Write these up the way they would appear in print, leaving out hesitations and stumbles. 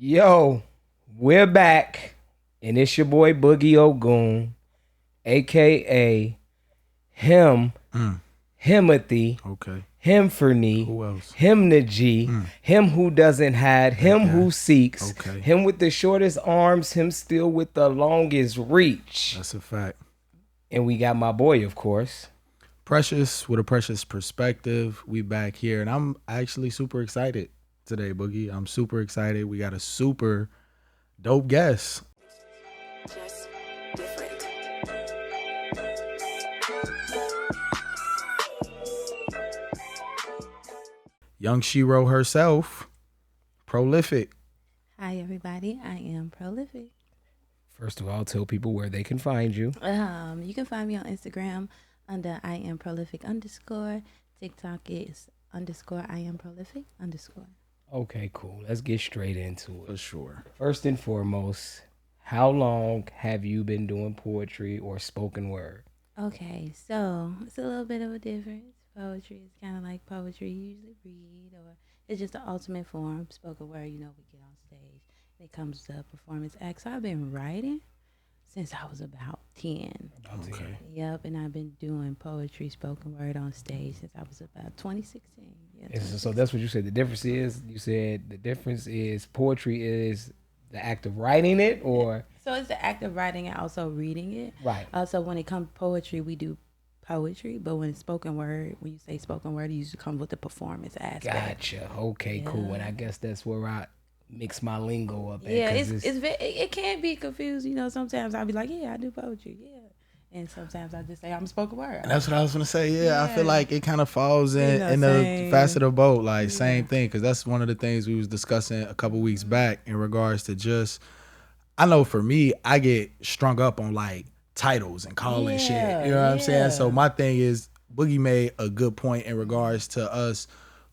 Yo, we're back, and it's your boy Boogie Ogoon, aka him, Himothy, Okay. him for me, Who else? him the G, him who doesn't hide, him who seeks, Okay. him with the shortest arms, him still with the longest reach. That's a fact. And we got my boy, of course. Precious with a precious perspective. We back here, and I'm actually super excited today, Boogie. I'm super excited. We got a super dope guest. Just different. Young Shiro herself, prolific. Hi, everybody. I am prolific. First of all, tell people where they can find you. You can find me on Instagram under I am prolific _. TikTok is _ I am prolific _. Okay, cool. Let's get straight into For it. sure. First and foremost, how long have you been doing poetry or spoken word? Okay, so it's a little bit of a difference. Poetry is kind of like poetry you usually read, or it's just the ultimate form. Spoken word, we get on stage. It comes to a performance act. So I've been writing since I was about 10. Okay. Yep, and I've been doing poetry, spoken word on stage since I was about 2016. Yeah, So that's what you said. The difference is, you said the difference is poetry is the act of writing it, or So it's the act of writing and also reading it. right. So when it comes to poetry, we do poetry, but when it's spoken word, when you say spoken word, it usually comes with the performance aspect. Gotcha. Okay, cool. And I guess that's where I mix my lingo up. Yeah, it can be confusing. Sometimes I'll be like, yeah, I do poetry, yeah. And sometimes I just say I'm a spoken word. And that's what I was going to say. Yeah, I feel like it kind of falls in the same. facet of both. Like, same thing. Because that's one of the things we was discussing a couple weeks back in regards to just, I know for me, I get strung up on like titles and calling shit. You know what I'm saying? So my thing is, Boogie made a good point in regards to us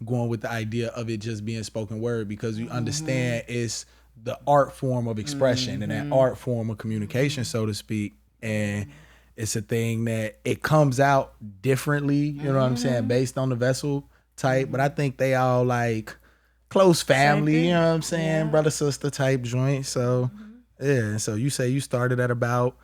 going with the idea of it just being spoken word, because you understand it's the art form of expression and that art form of communication, so to speak. And it's a thing that it comes out differently, you know what I'm saying, based on the vessel type. But I think they all like close family, you know what I'm saying, brother, sister type joint. So yeah, so you say you started at about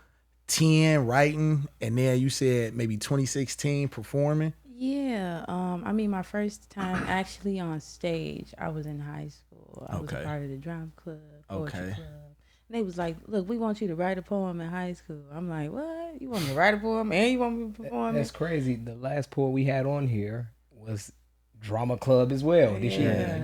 10 writing, and then you said maybe 2016 performing. Yeah, my first time actually on stage, I was in high school. I was a part of the drama club, poetry club. And they was like, look, we want you to write a poem in high school. I'm like, what? You want me to write a poem and you want me to perform That's crazy. The last poet we had on here was drama club as well. Did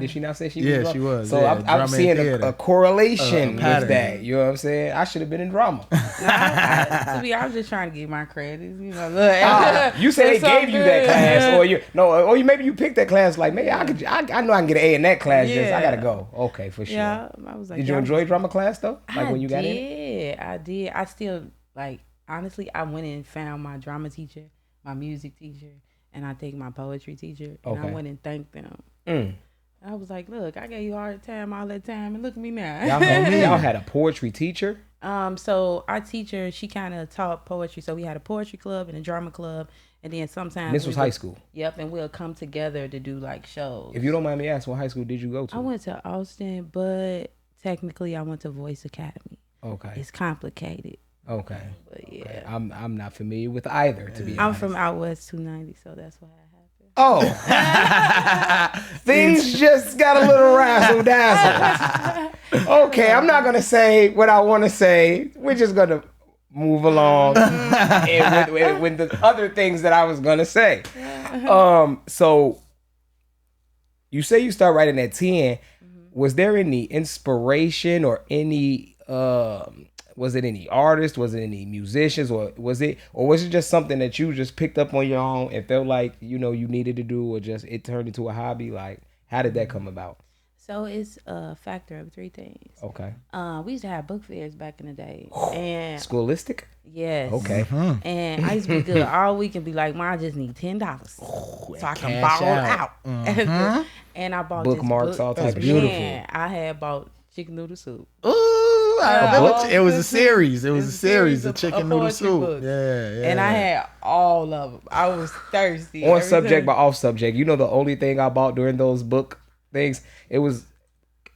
she not say she was? Yeah, she was. So yeah, I'm seeing a correlation with pattern. that. You know what I'm saying? I should have been in drama. To be, I was just trying to get my credits. Look. You said they It's gave so you that good. class, or maybe you picked that class. Like, maybe I know I can get an A in that class. Just I gotta go. Okay, for sure. Yeah, I was like, Did you enjoy drama class though? Like when you got in? I did. I still honestly, I went and found my drama teacher, my music teacher, and I think my poetry teacher, and I went and thanked them. I was like, look, I gave you a hard time all that time, and look at me now. Y'all had a poetry teacher? So our teacher, she kind of taught poetry. So we had a poetry club and a drama club, and then sometimes This was high school? Yep, and we'll come together to do like shows. If you don't mind me asking, what high school did you go to? I went to Austin, but technically I went to Voice Academy. Okay. It's complicated. Okay. But yeah. Okay. I'm not familiar with either, to be honest. I'm from out west 290, so that's why I happened. Oh. Things just got a little razzle dazzle. Okay, I'm not gonna say what I want to say. We're just gonna move along and with the other things that I was gonna say. So you say you start writing at 10. Was there any inspiration or any was it any artist? Was it any musicians? Or was it just something that you just picked up on your own and felt like, you needed to do, or just it turned into a hobby? Like, how did that come about? So it's a factor of three things. Okay. We used to have book fairs back in the day. And Scholastic? yes. Okay. And I used to be good all week and be like, Mom, I just need $10 so I can cash ball out. out. And I bought Bookmarks, this all book. types of beautiful. Man, I had bought chicken noodle soup. Ooh, it was a series. It was a It's series of of chicken noodle poetry soup. books. Yeah. And I had all of them. I was thirsty. On Every subject time- but off subject. The only thing I bought during those book things, it was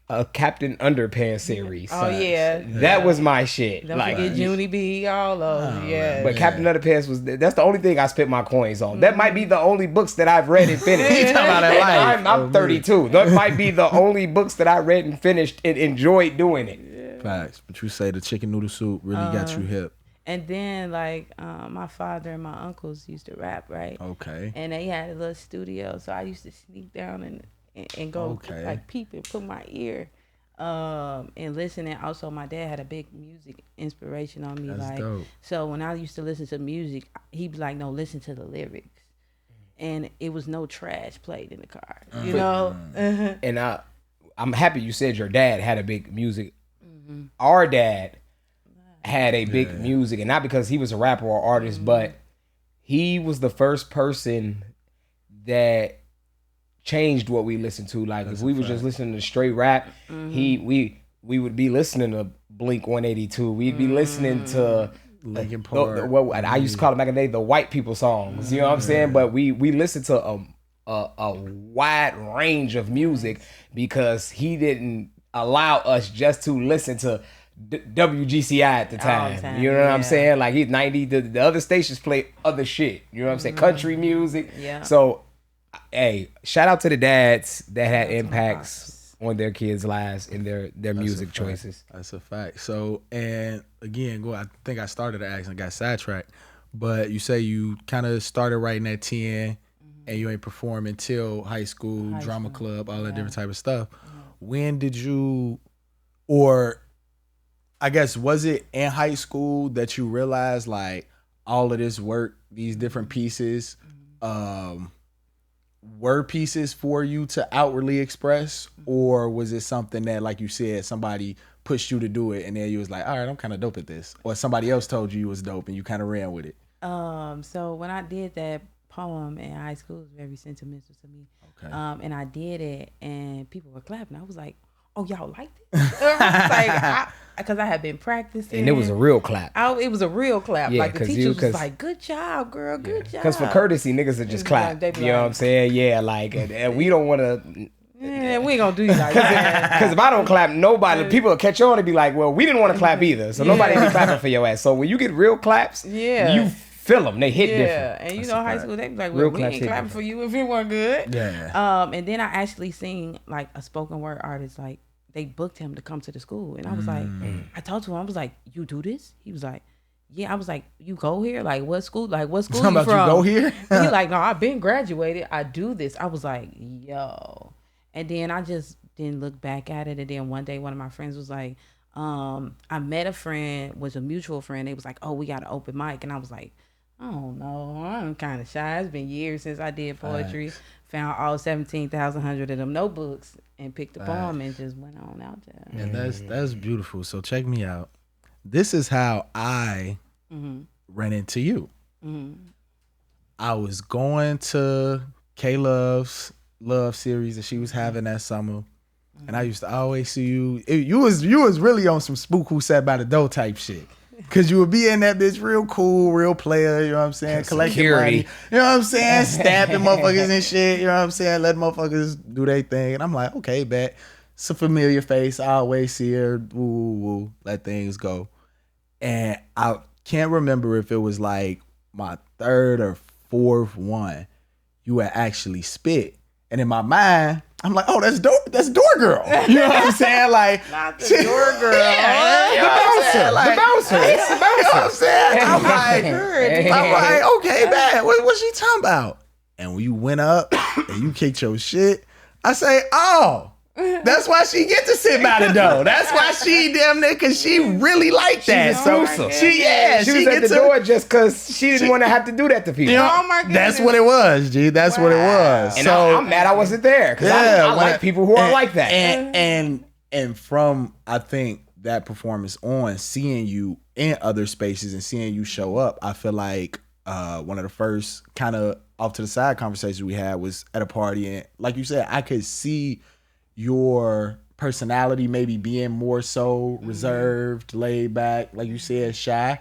a Captain Underpants series. Oh yeah, That was my shit. don't Like, forget Junie B, all those. Yeah, but Captain Underpants that's the only thing I spent my coins on. That might be the only books that I've read and finished. You talking about that life. I'm 32. That might be the only books that I read and finished and enjoyed doing it. Facts. But you say the chicken noodle soup really got you hip. And then like my father and my uncles used to rap, right? Okay. And they had a little studio, so I used to sneak down and go like peep and put my ear and listen. And also my dad had a big music inspiration on me. That's like dope. So when I used to listen to music, he'd be like, no, listen to the lyrics. And it was no trash played in the car. You know? And I'm happy you said your dad had a big music. Our dad had a big music, and not because he was a rapper or artist, but he was the first person that changed what we listened to. Like, if we were just listening to straight rap, we would be listening to Blink 182. We'd be listening to Linkin Park. what I used to call it back in the day, the white people songs. You know what I'm saying? But we listened to a wide range of music because he didn't allow us just to listen to WGCI at the time. You know what I'm saying? Like, he's 90. The other stations play other shit. You know what I'm saying? Country music. Yeah. So, hey, shout out to the dads that had impacts on their kids' lives and their music choices. That's a fact. So, and again, I think I started to ask and got sidetracked, but you say you kind of started writing at 10 and you ain't perform until high school, drama club, all that different type of stuff. When did you, or I guess, was it in high school that you realized like all of this work, these different pieces, were pieces for you to outwardly express? Or was it something that, like you said, somebody pushed you to do it and then you was like, all right, I'm kind of dope at this? Or somebody else told you was dope and you kind of ran with it? So when I did that poem in high school, it was very sentimental to me. Okay. And I did it and people were clapping. I was like, oh, y'all liked it? Like, because I had been practicing. And it was a real clap. It was a real clap. Yeah, like, the teachers was like, good job, girl, good job. Because for courtesy, niggas would just clap. Like, you know what I'm saying? Yeah, like, and we don't want to... Yeah, we ain't gonna do you like that. Because if I don't clap, nobody, people will catch on and be like, well, we didn't want to clap either. So nobody be clapping for your ass. So when you get real claps, you feel them. They hit different. Yeah, and you know, high school, they be like, Real well, we ain't clapping for you if it weren't good. Yeah. And then I actually seen like a spoken word artist, like, they booked him to come to the school. And I was like, I talked to him, I was like, you do this? He was like, yeah. I was like, you go here? Like, what school? Like, what school you from? You go here? He like, no, I've been graduated. I do this. I was like, yo. And then I just didn't look back at it. And then one day, one of my friends was like, I met a friend, was a mutual friend. They was like, oh, we got an open mic. And I was like, I don't know. I'm kind of shy. It's been years since I did poetry. Found all 17,100 of them notebooks and picked the poem and just went on out there. And that's beautiful. So check me out. This is how I ran into you. I was going to K Love's Love series that she was having that summer. And I used to always see you. You was really on some spook who sat by the door type shit. Cause you would be in that bitch real cool, real player, you know what I'm saying? Collecting money. You know what I'm saying? Stabbing motherfuckers and shit, you know what I'm saying? Letting motherfuckers do their thing. And I'm like, okay, bet. It's a familiar face. I always see her. Woo, woo, let things go. And I can't remember if it was like my third or fourth one you had actually spit. And in my mind, I'm like, oh, that's door girl. You know what I'm saying? Like, Not the door girl. The bouncer. It's the bouncer. You know what I'm saying? I'm like, okay, man, what's she talking about? And when you went up and you kicked your shit, I say, oh, that's why she get to sit by the door. That's why she damn near, cause she really like that. Exclusive. She was at the door just cause she didn't want to have to do that to people. You know, Oh my goodness. that's what it was, G. That's what it was. And So I'm mad I wasn't there because I like people who are like that. And from, I think, that performance on, seeing you in other spaces and seeing you show up, I feel like one of the first kind of off to the side conversations we had was at a party. And like you said, I could see your personality maybe being more so reserved, laid back, like you said, shy.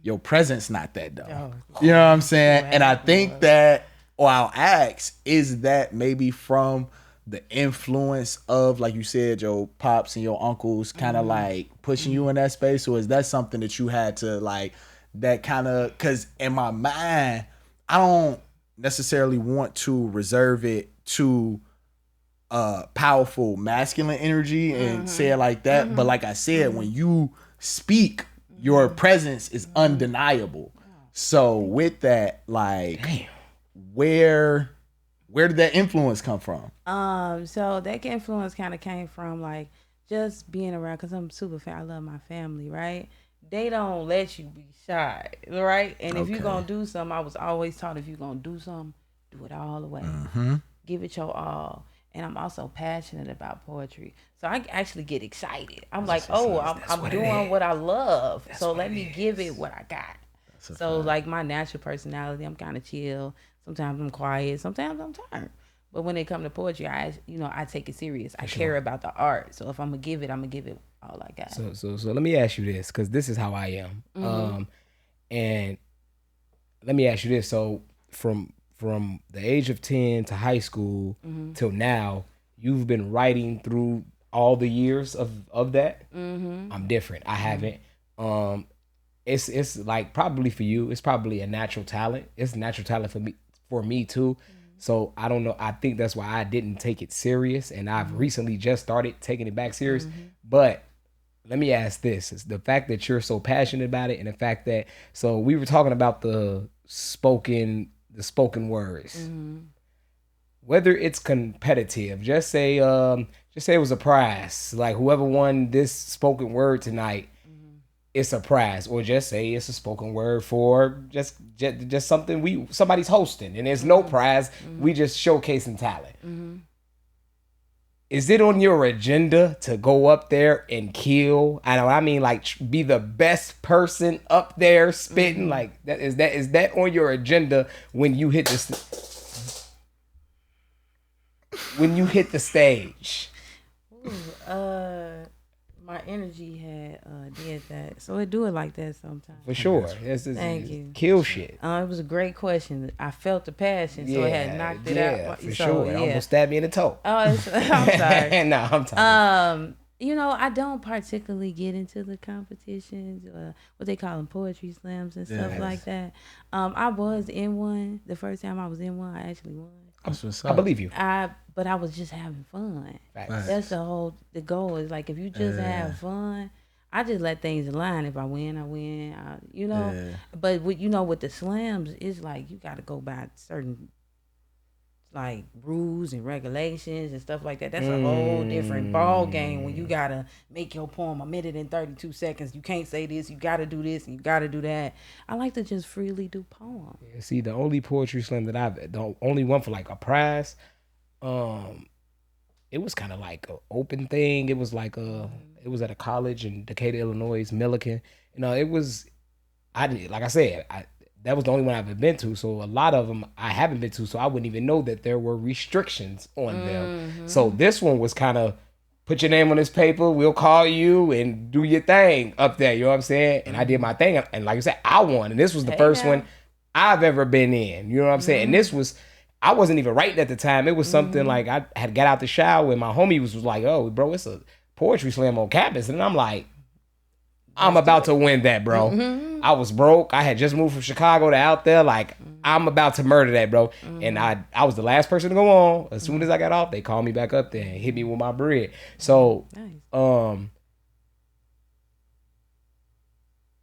Your presence not that though. You know what I'm saying? And I think that, or I'll ask, is that maybe from the influence of, like you said, your pops and your uncles kind of like pushing you in that space, or is that something that you had to like that kind of? Because in my mind, I don't necessarily want to reserve it to powerful masculine energy and say it like that, but like I said, when you speak, your presence is undeniable. So with that, like, where did that influence come from? So that influence kind of came from like just being around, because I'm super fan. I love my family, right? They don't let you be shy, right? And if you're gonna do something, I was always taught, if you're gonna do something, do it all the way. Give it your all. And I'm also passionate about poetry, so I actually get excited. I'm like, I'm doing what I love, so let me give it what I got. So like my natural personality, I'm kind of chill. Sometimes I'm quiet. Sometimes I'm turned. But when it comes to poetry, I take it serious. I care about the art. So if I'm gonna give it all I got. So let me ask you this, because this is how I am. And let me ask you this. So from the age of 10 to high school till now, you've been writing through all the years of that. I'm different. I haven't. It's like, probably for you, it's probably a natural talent. It's a natural talent for me too. So I don't know. I think that's why I didn't take it serious, and I've recently just started taking it back serious. But let me ask this: is the fact that you're so passionate about it, and the fact that, so we were talking about the spoken words, whether it's competitive, just say it was a prize, like whoever won this spoken word tonight, it's a prize, or just say it's a spoken word for just something somebody's hosting, and there's no prize. We just showcasing talent. Is it on your agenda to go up there and kill? I mean, like, be the best person up there spitting? Like, is that on your agenda when you hit the stage? My energy had did that, so it do it like that sometimes. For sure. Thank you. Kill shit. It was a great question. I felt the passion, so it had knocked it out. For sure. It almost stabbed me in the toe. I'm sorry. No, I'm talking. I don't particularly get into the competitions, what they call them, poetry slams and stuff like that. I was in one. The first time I was in one, I actually won. I believe you. But I was just having fun. Facts. That's the goal is like, if you just have fun, I just let things align. If I win, I win. But with the slams, it's like you got to go by certain like rules and regulations and stuff like that. That's a whole different ball game when you gotta make your poem a minute and 32 seconds. You can't say this. You gotta do this and you gotta do that. I like to just freely do poems. Yeah, see, the only poetry slam that the only one for like a prize, it was kind of like an open thing. It was like it was at a college in Decatur, Illinois, Milliken. It was, like I said, that was the only one I've been to. So a lot of them I haven't been to, so I wouldn't even know that there were restrictions on them. So this one was kind of, put your name on this paper, we'll call you and do your thing up there. You know what I'm saying? And I did my thing. And like I said, I won. And this was the first one I've ever been in. You know what I'm saying? And this was, I wasn't even writing at the time. It was something like, I had got out the shower and my homie was like, oh, bro, it's a poetry slam on campus. And I'm like, I'm about to win that, bro. I was broke. I had just moved from Chicago to out there. Like, I'm about to murder that, bro. And I was the last person to go on. As soon as I got off, they called me back up there and hit me with my bread. So, and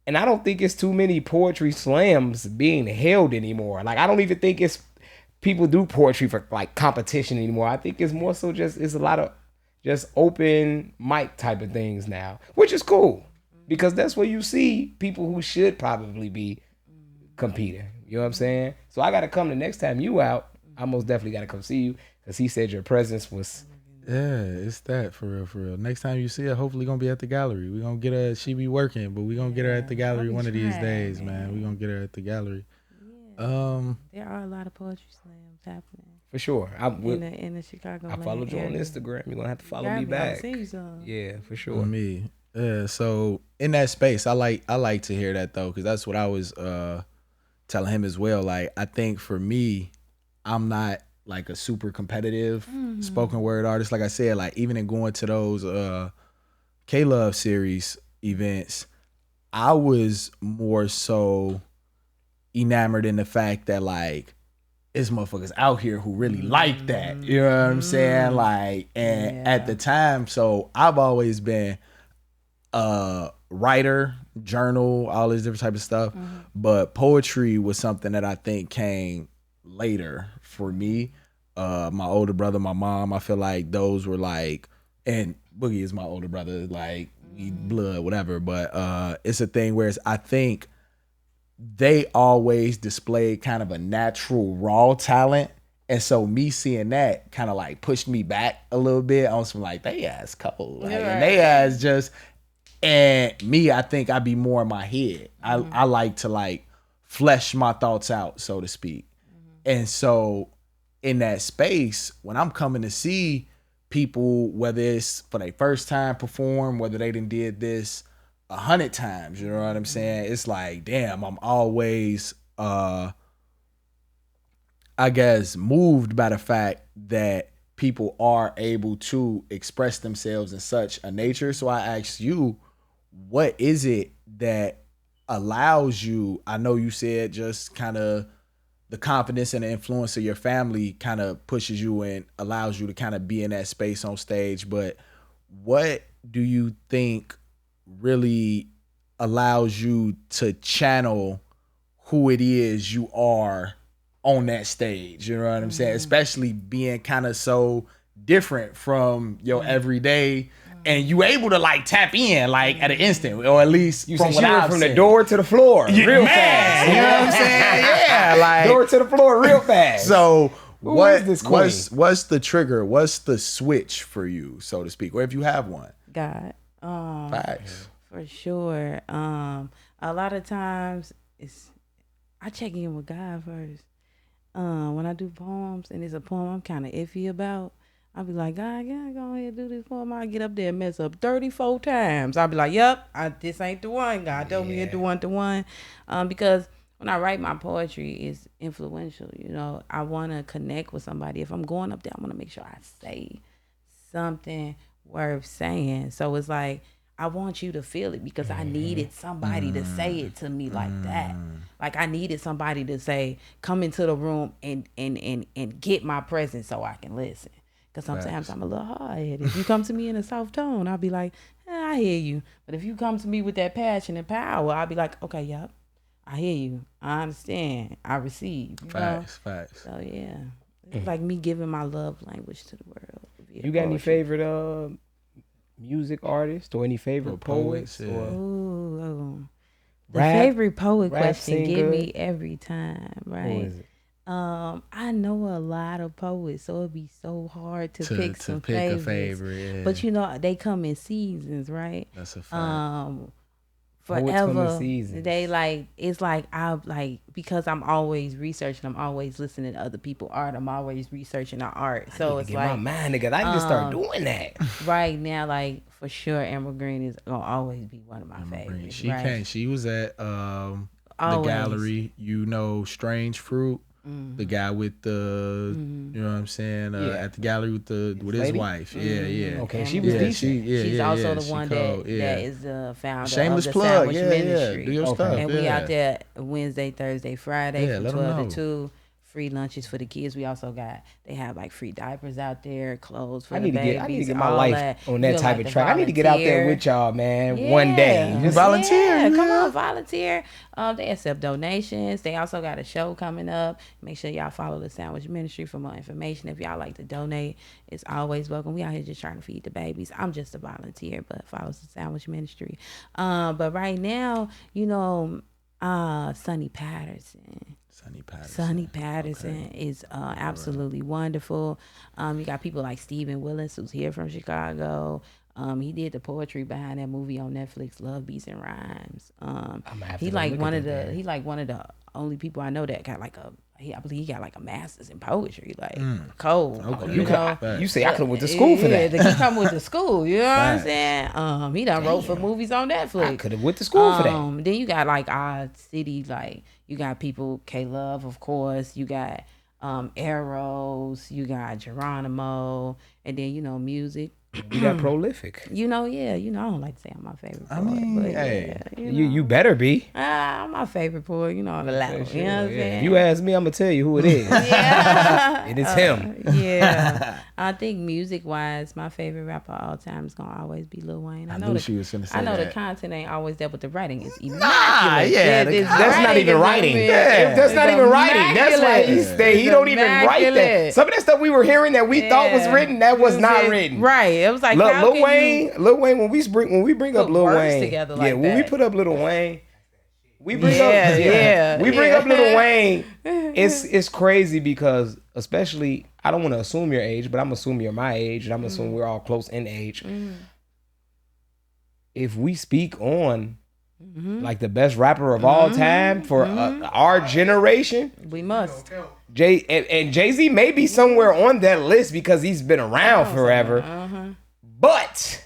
I don't think it's too many poetry slams being held anymore. Like, I don't even think it's people do poetry for like competition anymore. I think it's more so it's a lot of just open mic type of things now, which is cool. Because that's where you see people who should probably be competing. You know what I'm saying? So I got to come the next time you out. I most definitely got to come see you, because he said your presence was. Yeah, it's that, for real, for real. Next time you see her, hopefully going to be at the gallery. We're going to get her, she be working, but we're going to get her at the gallery one of these days, man. We're going to get her at the gallery. Yeah. There are a lot of poetry slams happening. For sure. In the Chicago I followed you on Instagram. You're going to have to follow me back. Yeah, for sure. Me. Yeah, so in that space, I like to hear that though, because that's what I was telling him as well. Like, I think for me, I'm not like a super competitive spoken word artist. Like I said, like even in going to those K-Love series events, I was more so enamored in the fact that like it's motherfuckers out here who really like that. You know what I'm saying? Like, and at the time, so I've always been a writer, journal, all this different type of stuff. But poetry was something that I think came later for me. My older brother, my mom, I feel like those were like, and Boogie is my older brother, like we blood, whatever. But it's a thing where I think they always displayed kind of a natural raw talent. And so me seeing that kind of like pushed me back a little bit on some like, they ass cold. Like, and they ass just, and me, I think I'd be more in my head. I like to like flesh my thoughts out, so to speak. And so in that space, when I'm coming to see people, whether it's for their first time perform, whether they done did this 100 times, you know what I'm saying? It's like, damn, I'm always, I guess, moved by the fact that people are able to express themselves in such a nature. So I asked you, what is it that allows you, I know you said just kind of the confidence and the influence of your family kind of pushes you and allows you to kind of be in that space on stage, but what do you think really allows you to channel who it is you are on that stage? You know what I'm saying? Especially being kind of so different from your everyday, and you able to like tap in like at an instant, or at least You from said what you went I've from seen. the door to the floor real fast. You know what I'm saying? Yeah, like Door to the floor real fast. so. Who What is this queen? what's the trigger? What's the switch for you, so to speak, or if you have one? God. Facts. For sure. A lot of times I check in with God first. When I do poems and it's a poem I'm kind of iffy about, I'll be like, God, yeah, go ahead and do this poem. I get up there and mess up 34 times. I'll be like, yep, this ain't the one. God told me it's the one. Because when I write my poetry, it's influential. You know, I want to connect with somebody. If I'm going up there, I want to make sure I say something worth saying. So it's like, I want you to feel it because I needed somebody to say it to me like that. Like I needed somebody to say, come into the room and get my presence so I can listen. Because sometimes I'm a little hard-headed. If you come to me in a soft tone, I'll be like, I hear you. But if you come to me with that passion and power, I'll be like, okay, yep, I hear you. I understand. I receive. You know? Facts. So, yeah. It's like me giving my love language to the world. You got any favorite music artists or any favorite poets? yeah. Or Ooh. The Rap- favorite poet rap question scene get good? me every time, who right? is it? I know a lot of poets, so it'd be so hard to pick some pick favorites. a favorite. Yeah. But you know, they come in seasons, right? That's a fact. Poets come in Forever, seasons. they like, it's like I like, because I'm always researching, I'm always listening to other people's art, I'm always researching our art. So it's Get like my mind together. I need to start doing that. right now, like for sure, Amber Green is gonna always be one of my favorites. She right? came. She was at the Always. gallery. You know, Strange Fruit. The guy with the, you know what I'm saying, at the gallery with his lady? wife. Yeah. Okay, she was decent. She's also the she one cold, that is the founder Shameless of the plug. Sandwich Yeah. Ministry. Do your stuff. And we out there Wednesday, Thursday, Friday Yeah, from let 'em 12 know. to 2. Free lunches for the kids. We also they have like free diapers out there, clothes for I the need to babies. get my all life that. on You that feel type like of to track. I need to get out there volunteer. with y'all, man. One day. Yeah. Just volunteer, Yeah, come yeah. on, volunteer. They accept donations. They also got a show coming up. Make sure y'all follow the Sandwich Ministry for more information. If y'all like to donate, it's always welcome. We out here just trying to feed the babies. I'm just a volunteer, but follow the Sandwich Ministry. But right now, you know, Sonny Patterson. Sonny Patterson is absolutely wonderful. You got people like Stephen Willis, who's here from Chicago. He did the poetry behind that movie on Netflix, Love Beats and Rhymes. He like one of the only people I know that got like I believe he got like a master's in poetry, like cold. Okay. You know, You say I could have went to school for that. He come with the school. You know what I'm Facts. saying? He done wrote for movies on Netflix. I could have went to school for that. Then you got like our city, like you got people, K Love, of course. You got Eros, you got Geronimo, and then music. You got prolific. I don't like to say I'm my favorite poet. I mean, but hey, You better be. I'm my favorite poet, on the level. Sure, You know what I'm yeah. saying? If you ask me, I'm gonna tell you who it is. Yeah. It is him. Yeah. I think music wise, my favorite rapper of all time is gonna always be Lil Wayne. I knew she was gonna say I know that. the content ain't always there, but the writing is immaculate. yeah, That's not even writing. Yeah. That's not even writing. That's why he don't even write that. immaculate. Some of that stuff we were hearing that we thought was written, that was not written. Right. It was like Lil Wayne, when we bring up put Lil words Wayne, together like when we that? put up Lil Wayne, we bring Yeah, up Lil Wayne. It's crazy because, especially, I don't want to assume your age, but I'm assuming you're my age, and I'm assuming we're all close in age. If we speak on like the best rapper of all time for our generation, we must. Jay-Z may be somewhere on that list because he's been around forever. But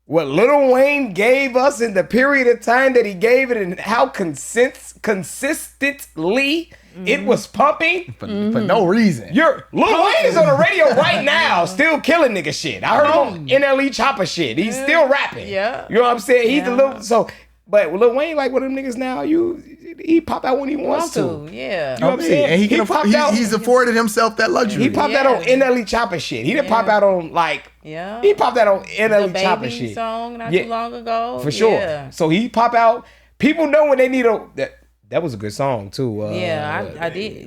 what Lil Wayne gave us in the period of time that he gave it, and how consistently it was pumping for no reason. Lil Wayne is on the radio right now, still killing nigga shit. I heard him on NLE Chopper shit. He's still rapping. Yeah. You know what I'm saying? He's a little but Lil Wayne, like one of them niggas now, he pop out when he wants to. Yeah. You know what I'm saying? And He's afforded himself that luxury. He popped out on NLE Chopper shit. He didn't pop out on he popped out on NLE the Chopper Baby shit. song not too long ago. For sure. Yeah. So he pop out. People know when they need that was a good song too. I did.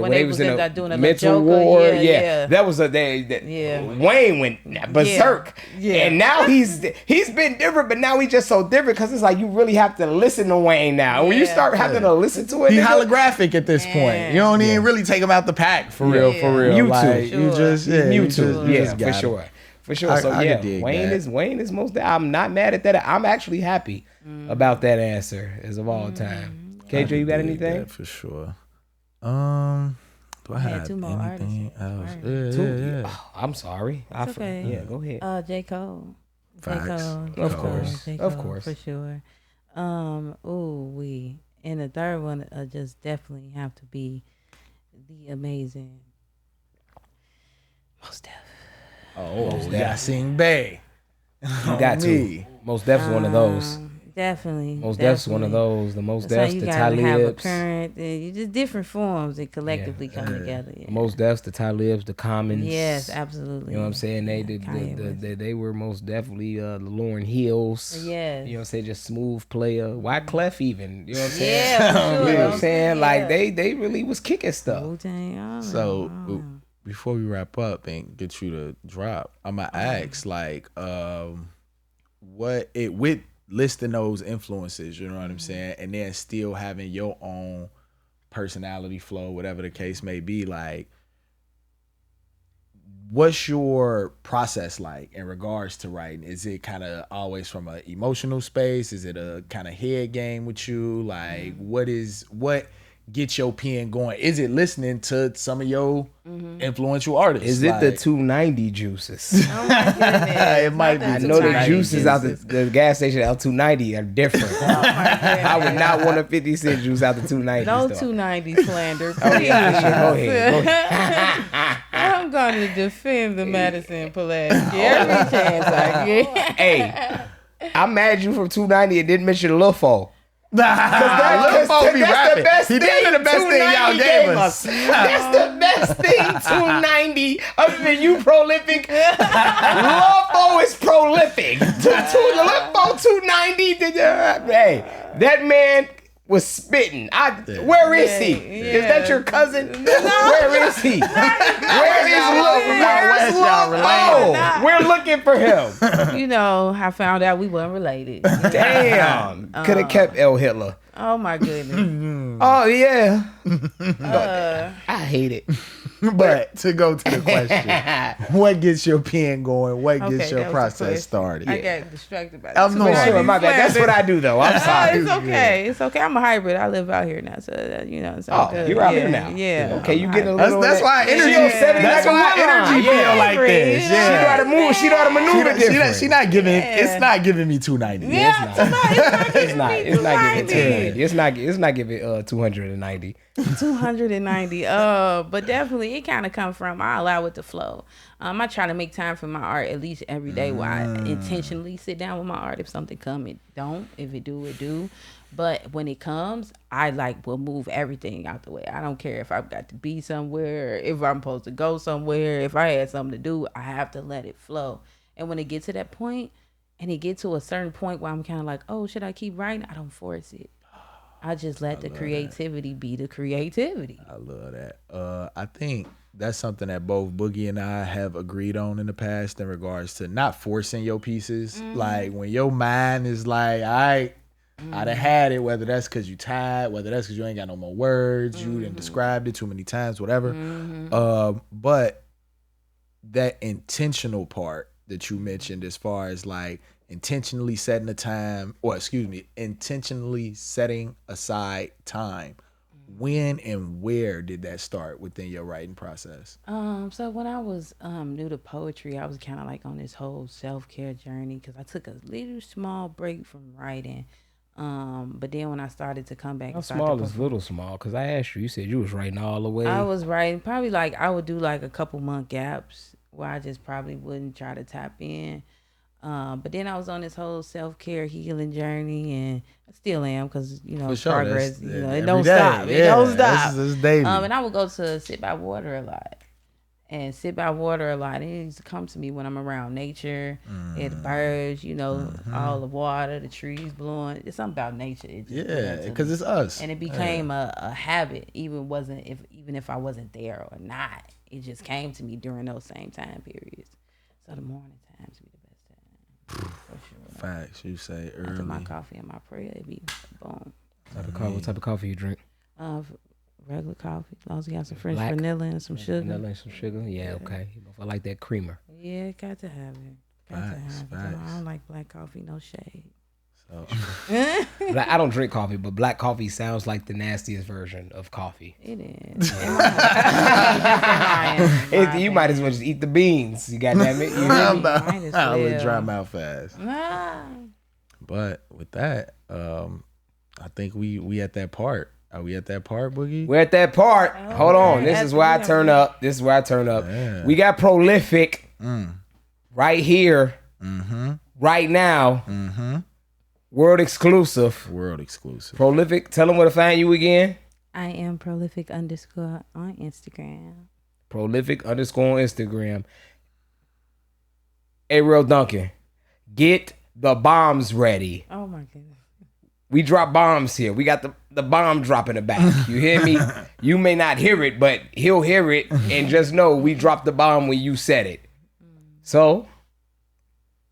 When they was in a doing a mental Joker, war. Yeah. That was Wayne went berserk. Yeah. And now he's been different, but now he's just so different because it's like you really have to listen to Wayne now. When you start having to listen to it, He's holographic at this point. You don't even really take him out the pack for real. Mewtwo. Like, you just Mewtwo. For sure. So Wayne is most. I'm not mad at that. I'm actually happy about that answer as of all time. KJ, you got anything? For sure. Do I have two more anything else? artists. Yeah. Oh, I'm sorry. It's okay. Yeah, go ahead. J. Cole. Facts. Of course. J. Of Cole, course. for sure. And the third one just definitely have to be the amazing Mos Def. Oh, Yasin Bey. You got to. Most Def's one of those. Definitely. Most Def's one of those. The Most That's Def's, how the you gotta have a Talibs. current, you just different forms that collectively come together. Yeah. Most Def's, the Talibs, the Commons. Yes, absolutely. You know what I'm saying? They were most definitely the Lauryn Hills. Yes. You know what I'm saying? Just smooth player. Wyclef even. You know what I'm saying? Yeah, for sure. You know what I'm saying? Yeah. like they really was kicking stuff. Wu-Tang, So before we wrap up and get you to drop, I'm gonna ask with listing those influences, you know what I'm saying, and then still having your own personality flow, whatever the case may be, like, what's your process like in regards to writing? Is it kind of always from an emotional space? Is it a kind of head game with you? Like, what gets your pen going? Is it listening to some of your influential artists? Is it the 290 juices? Oh my goodness. It might be. I know the juices out the gas station at 290 are different. I would not want a 50 cent juice out the 290. No store. 290 slander. Oh, yeah, go ahead. I'm going to defend the Madison Pulaski every chance I get. Hey, I'm mad you from 290 and didn't mention Lil Fo. Lil Fo be rapping. He did been the best thing y'all gave us. That's the best thing 290 other than you prolific. Lil Fo is prolific. Lil Fo 290. Hey, that man was spitting. Where is he? Is that your cousin? Where is he? Where's Lil Fo? We're looking for him. You know, I found out we weren't related. Damn. Could have kept El Hitler. Oh my goodness. Oh yeah. I hate it. But to go to the question, what gets your pen going? What gets your process started? I got distracted by that. I'm not Sure, my bad. That's what I do though. I'm sorry. It's okay. It's okay. I'm a hybrid. I live out here now, so it's all good. You're out here now. Yeah. Okay, you getting a little. That's why energy. That's why Energy feel like this. She know how to move. She know how to maneuver different. She not giving. It's not giving me 290. Yeah, It's not giving 290. It's not giving 290. 290. But definitely it kind of comes from I allow it to flow. I try to make time for my art at least every day where I intentionally sit down with my art. If something come, it don't. If it do, it do. But when it comes, I will move everything out the way. I don't care if I've got to be somewhere, if I'm supposed to go somewhere, if I had something to do, I have to let it flow. And when it gets to that point, and it gets to a certain point where I'm kind of like, oh, should I keep writing? I don't force it. I just let the creativity be the creativity. I love that. I think that's something that both Boogie and I have agreed on in the past in regards to not forcing your pieces. Like when your mind is like, all right, I done had it, whether that's because you tired, whether that's because you ain't got no more words, you done described it too many times, whatever. But that intentional part that you mentioned as far as intentionally setting a time, intentionally setting aside time. When and where did that start within your writing process? So when I was new to poetry, I was kind of on this whole self-care journey because I took a little small break from writing. But then when I started to come back, How small is little small? Because I asked you, you said you was writing all the way. I was writing probably I would do a couple month gaps where I just probably wouldn't try to tap in. But then I was on this whole self-care healing journey, and I still am because progress. It don't stop. It don't stop. This is daily. And I would go to sit by water a lot. And sit by water a lot. It used to come to me when I'm around nature, the birds, all the water, the trees blowing. It's something about nature. Because it's us. And it became a habit, even if I wasn't there or not. It just came to me during those same time periods. So the morning times be the best time. For sure. Facts, you say early. After my coffee and my prayer, it be boom. What type of coffee you drink? Regular coffee, as long as you got some fresh Black? vanilla and some sugar. Vanilla and some sugar? Yeah, okay. I like that creamer. Yeah, got to have it. Facts. I don't like black coffee, no shade. So, I don't drink coffee, but black coffee sounds like the nastiest version of coffee. It is. You might as well just eat the beans. You goddamn it. I'll let dry mouth fast. Nah. But with that, I think we at that part. Are we at that part, Boogie? We're at that part. Hold on. This is where I turn up. Yeah. We got Prolific right here, right now. World exclusive. Prolific. Tell them where to find you again. I am prolific _ on Instagram. Prolific _ on Instagram. Hey, Real Duncan, get the bombs ready. Oh my goodness. We drop bombs here. We got the bomb drop in the back. You hear me? You may not hear it, but he'll hear it. And just know we dropped the bomb when you said it. So,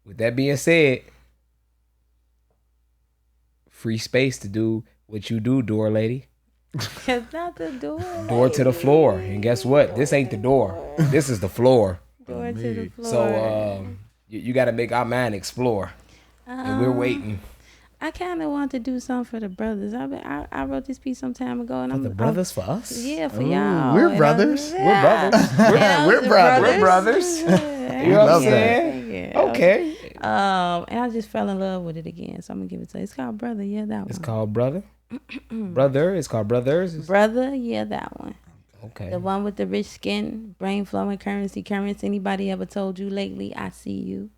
with that being said, free space to do what you do, door lady. It's not the door. Door to the floor. And guess what? This ain't the door. This is the floor. Door to the floor. So, you got to make our mind explore. And we're waiting. I kind of want to do something for the brothers. I wrote this piece some time ago, and The brothers for us? Yeah, for y'all. We're brothers. We're brothers. We're brothers. We're brothers. Yeah. You know what I'm love that. saying? Yeah. Okay. And I just fell in love with it again, so I'm gonna give it to you. It's called Brother, yeah, that one. It's called Brother. Brother. It's called Brothers. Brother, yeah, that one. Okay. The one with the rich skin, brain flowing, currency. Anybody ever told you lately, I see you,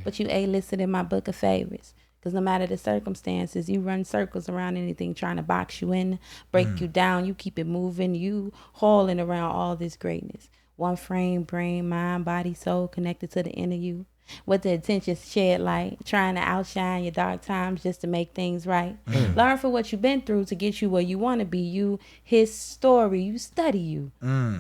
but you ain't listed in my book of favorites. Because no matter the circumstances, you run circles around anything trying to box you in, break you down. You keep it moving. You hauling around all this greatness. One frame, brain, mind, body, soul connected to the inner you. With the attention shed light, trying to outshine your dark times just to make things right. Learn from what you've been through to get you where you want to be. You, his story, you study you.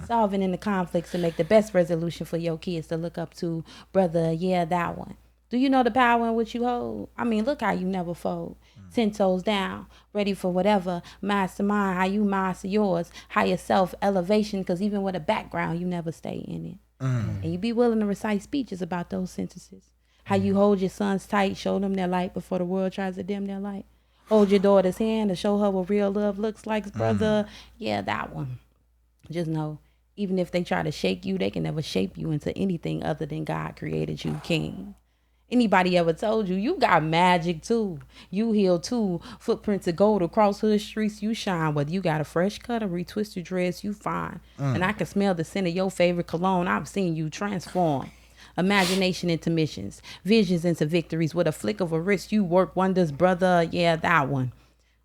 Solving in the conflicts to make the best resolution for your kids to look up to. Brother, yeah, that one. Do you know the power in which you hold? I mean, look how you never fold. 10 toes down, ready for whatever. Mastermind, how you master yours. Higher self, elevation, because even with a background, you never stay in it. And you be willing to recite speeches about those sentences. How you hold your sons tight, show them their light before the world tries to dim their light. Hold your daughter's hand to show her what real love looks like, brother. Yeah, that one. Just know, even if they try to shake you, they can never shape you into anything other than God created you king. Anybody ever told you, you got magic too. You heal too. Footprints of gold across hood streets, you shine. Whether you got a fresh cut or retwisted dress, you fine. And I can smell the scent of your favorite cologne. I've seen you transform. Imagination into missions, visions into victories. With a flick of a wrist, you work wonders, brother. Yeah, that one.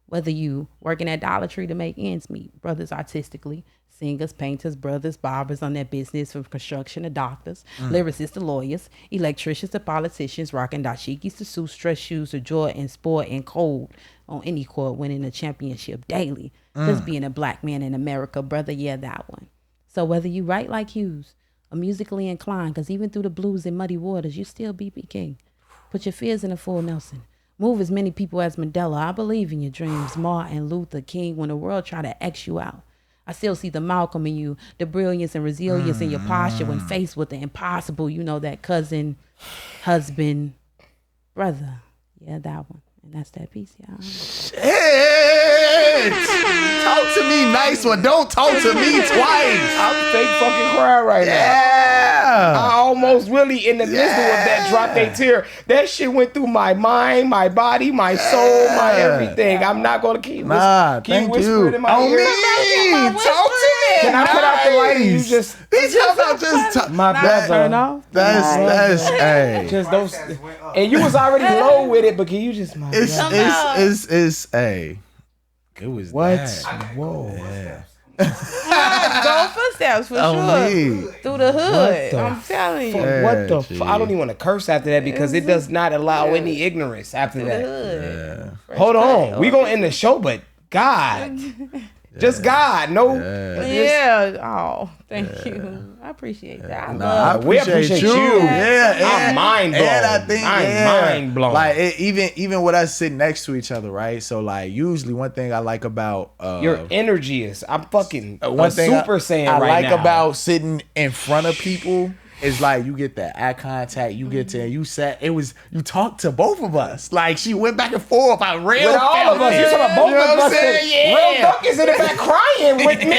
Whether you working at Dollar Tree to make ends meet, brothers artistically, singers, painters, brothers, barbers on their business, from construction to doctors, lyricists to lawyers, electricians to politicians, rocking dashikis to suits, dress shoes to joy and sport and cold on any court, winning a championship daily. Just being a black man in America, brother. Yeah, that one. So whether you write like Hughes or musically inclined, because even through the blues and muddy waters, you still B.B. King. Put your fears in a full Nelson. Move as many people as Mandela. I believe in your dreams, Martin Luther King. When the world try to X you out, I still see the Malcolm in you, the brilliance and resilience in your posture when faced with the impossible. You know, that cousin, husband, brother. Yeah, that one. And that's that piece, y'all. Shit! Talk to me nice one. Don't talk to me twice. I'm fake fucking crying right now. Yeah. I almost really in the middle of that dropped a tear. That shit went through my mind, my body, my soul, my everything. I'm not gonna keep thank whispering you. in my On ear. me. Talk to me. Can I put out the light and you just my brother? Turn off. That's hey. Just those, and you was already low with it, but can you just my It's hey. It was what? that. Whoa. Yeah. Go footsteps for On sure. me. Through the hood. the I'm telling you. Yeah, What the? gee. I don't even want to curse after that because it does not allow any ignorance after Through the that. hood. Yeah. Hold on, we gonna end the show, but God, just God, no. Yeah. Oh, thank you. I appreciate that. I Nah, love. We appreciate you. Yeah, I'm mind blown. And I think I'm mind blown. Like even with us sitting next to each other, right? So like usually one thing I like about Your energy is. I'm fucking one thing Super Saiyan I right like now. about sitting in front of people is like you get that eye contact. You get to you talked to both of us. Like she went back and forth. I real with all of us. You talking about both You know of what I'm us? saying? Real Yeah. Duck is in the back crying with me.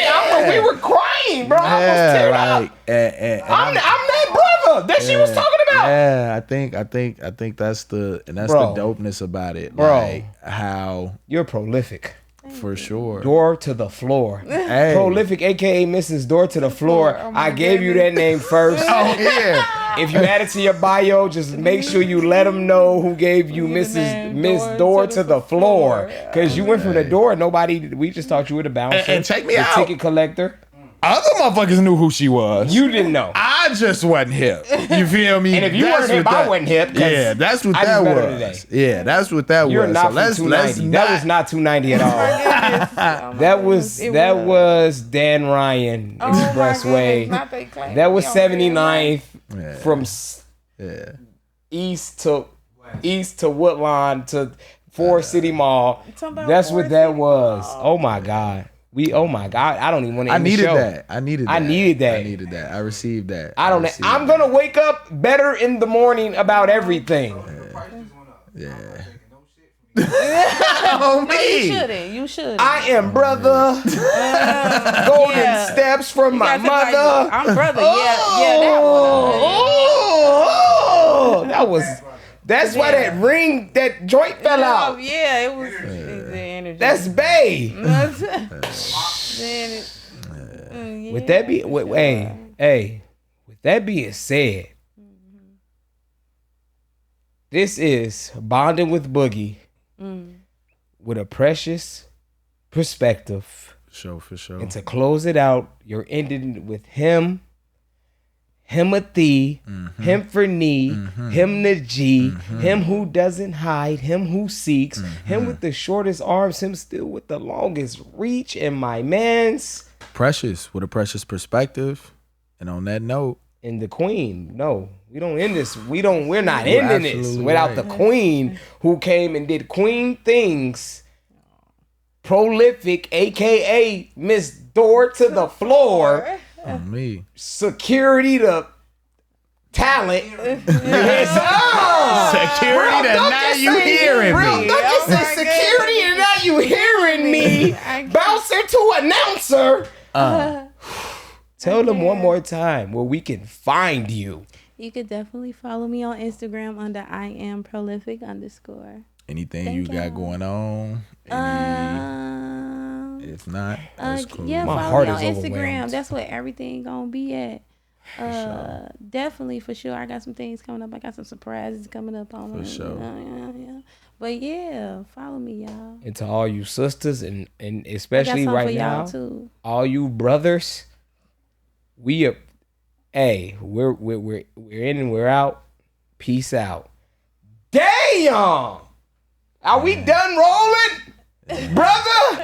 We were crying, bro. I almost teared up. And I'm that brother that she was talking about. Yeah, I think that's the Bro. the dopeness about it. Bro. Like how You're prolific. for sure. Door to the floor. Hey. Prolific, aka Mrs. Door to the floor. Oh my I gave you that name first. Oh yeah. If you add it to your bio, just make sure you let them know who gave you Miss Door to the floor. Because you went from the door, we just thought you were the bouncer. And check me the out. ticket collector. Other motherfuckers knew who she was. You didn't know. I just wasn't hip. You feel me? And if you That's weren't hip, what I that- wasn't hip. 'Cause Yeah, that's what I that just met her was. today. Yeah, that's what that You're was. not So from let's 290. That was not 290 at all. That was Dan Ryan Expressway. That was 79th Yeah. from Yeah. east to Woodlawn to Forest City Mall. Talking about That's what Forest that City was. Mall. Oh my God. Oh my God. I don't even want to I end the needed show. that. I needed that. I needed that. I received that. I'm received gonna wake up better in the morning about everything. Yeah. No, you shouldn't. I am brother. Golden Yeah. steps from my You gotta say, mother. like, I'm brother. Yeah, that one. That's why that ring, that joint fell out. Yeah, it was the energy. That's Bay. With that being said, this is Bonding with Boogie with a precious perspective. For sure. And to close it out, you're ending with him, Himothy, him for knee, him the G, him who doesn't hide, him who seeks, him with the shortest arms, him still with the longest reach, and my man's Precious with a precious perspective. And on that note, and the queen. No, We don't end this. We're not ending this absolutely without right. the queen who came and did queen things. Prolific, aka Miss Door to the floor. On me. Security to talent. Yes, Security to now you hearing Bro, me. don't just say security and now you hearing me. Bouncer to announcer. Tell them one more time where we can find you. You could definitely follow me on Instagram under @IamProlific_. Anything Thank you got y'all. going on? If not, that's cool. Yeah, My follow heart me on is Instagram. overwhelmed. That's where everything gonna be at. Definitely for sure. I got some things coming up. I got some surprises coming up on For it. sure. Yeah. But yeah, follow me, y'all. And to all you sisters and I got especially something right for now, y'all too. all you brothers, we're in and we're out. Peace out. Damn! Are we done rolling? Brother?